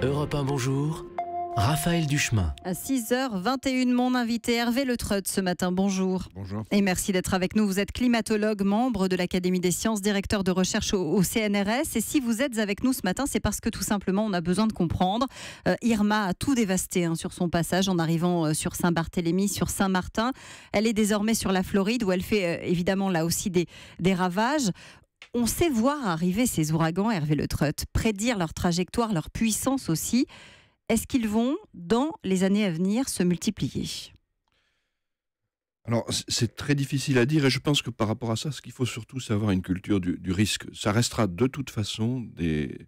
Europe 1, bonjour. Raphaël Duchemin. À 6h21, mon invité Hervé Le Treut ce matin. Bonjour. Bonjour. Et merci d'être avec nous. Vous êtes climatologue, membre de l'Académie des sciences, directeur de recherche au CNRS. Et si vous êtes avec nous ce matin, c'est parce que tout simplement, on a besoin de comprendre. Irma a tout dévasté sur son passage en arrivant sur Saint-Barthélemy, sur Saint-Martin. Elle est désormais sur la Floride où elle fait évidemment là aussi des ravages. On sait voir arriver ces ouragans, Hervé Le Treut, prédire leur trajectoire, leur puissance aussi. Est-ce qu'ils vont, dans les années à venir, se multiplier ? Alors, c'est très difficile à dire et je pense que par rapport à ça, ce qu'il faut surtout, c'est avoir une culture du risque. Ça restera de toute façon des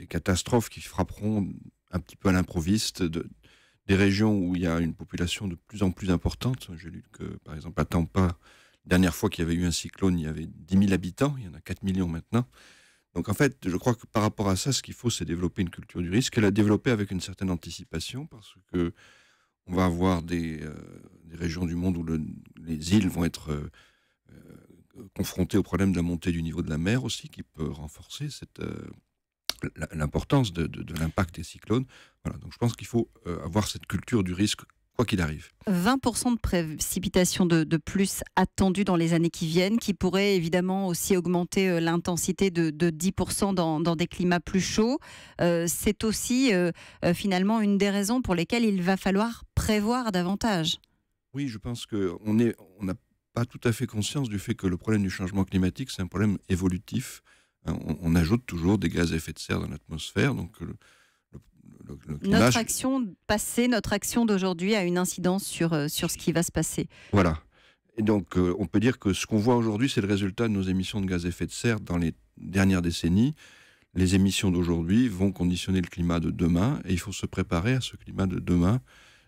catastrophes qui frapperont un petit peu à l'improviste, des régions où il y a une population de plus en plus importante. J'ai lu que, par exemple, à Tampa, la dernière fois qu'il y avait eu un cyclone, il y avait 10 000 habitants, il y en a 4 millions maintenant. Donc en fait, je crois que par rapport à ça, ce qu'il faut, c'est développer une culture du risque et la développer avec une certaine anticipation, parce que on va avoir des régions du monde où les îles vont être confrontées au problème de la montée du niveau de la mer aussi, qui peut renforcer l'importance de l'impact des cyclones. Voilà, donc je pense qu'il faut avoir cette culture du risque, quoi qu'il arrive. 20% de précipitations de plus attendues dans les années qui viennent, qui pourraient évidemment aussi augmenter l'intensité de 10% dans des climats plus chauds. C'est aussi finalement une des raisons pour lesquelles il va falloir prévoir davantage. Oui, je pense qu'on n'a pas tout à fait conscience du fait que le problème du changement climatique, c'est un problème évolutif. On ajoute toujours des gaz à effet de serre dans l'atmosphère, donc notre action passée, notre action d'aujourd'hui a une incidence sur ce qui va se passer. Voilà. Et donc, on peut dire que ce qu'on voit aujourd'hui, c'est le résultat de nos émissions de gaz à effet de serre dans les dernières décennies. Les émissions d'aujourd'hui vont conditionner le climat de demain et il faut se préparer à ce climat de demain.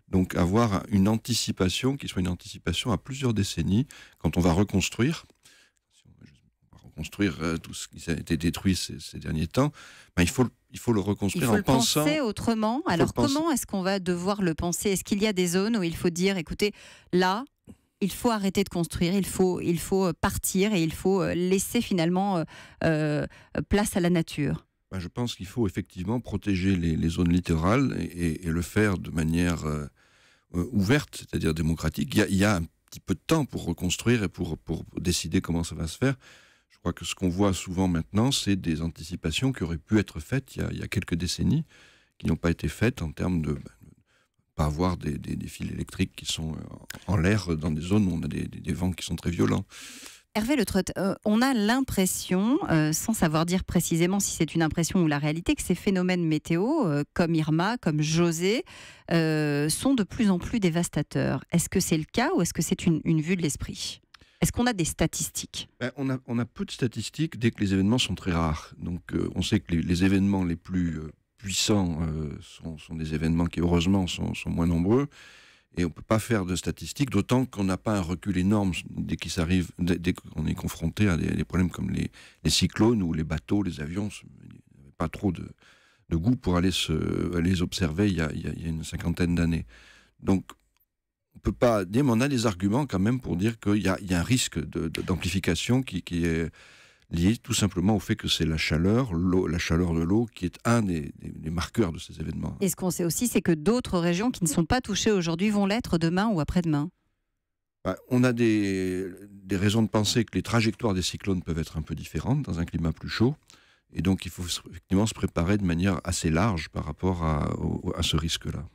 Donc, avoir une anticipation qui soit une anticipation à plusieurs décennies quand on va reconstruire. Construire tout ce qui a été détruit ces derniers temps, il faut le reconstruire en pensant... Il faut le penser autrement. Alors comment est-ce qu'on va devoir le penser ? Est-ce qu'il y a des zones où il faut dire, écoutez, là, il faut arrêter de construire, il faut partir et il faut laisser finalement place à la nature ? Je pense qu'il faut effectivement protéger les zones littorales et le faire de manière ouverte, c'est-à-dire démocratique. Il y a un petit peu de temps pour reconstruire et pour décider comment ça va se faire. Je crois que ce qu'on voit souvent maintenant, c'est des anticipations qui auraient pu être faites il y a quelques décennies, qui n'ont pas été faites en termes de pas avoir des fils électriques qui sont en l'air dans des zones où on a des vents qui sont très violents. Hervé Le Treut, on a l'impression, sans savoir dire précisément si c'est une impression ou la réalité, que ces phénomènes météo, comme Irma, comme José, sont de plus en plus dévastateurs. Est-ce que c'est le cas ou est-ce que c'est une vue de l'esprit ? Est-ce qu'on a des statistiques ? On a peu de statistiques dès que les événements sont très rares. Donc on sait que les événements les plus puissants sont des événements qui heureusement sont moins nombreux. Et on ne peut pas faire de statistiques, d'autant qu'on n'a pas un recul énorme dès qu'on est confronté à des problèmes comme les cyclones ou les bateaux, les avions. Il n'y avait pas trop de goût pour aller les observer il y a une cinquantaine d'années. Donc on peut pas dire, mais on a des arguments quand même pour dire qu'il y a un risque d'amplification qui est lié tout simplement au fait que c'est la chaleur de l'eau qui est un des marqueurs de ces événements. Et ce qu'on sait aussi, c'est que d'autres régions qui ne sont pas touchées aujourd'hui vont l'être demain ou après-demain. On a des raisons de penser que les trajectoires des cyclones peuvent être un peu différentes dans un climat plus chaud. Et donc il faut effectivement se préparer de manière assez large par rapport à ce risque-là.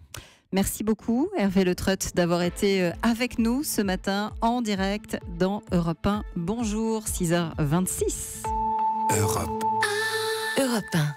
Merci beaucoup Hervé Le Treut d'avoir été avec nous ce matin en direct dans Europe 1. Bonjour, 6h26. Europe 1.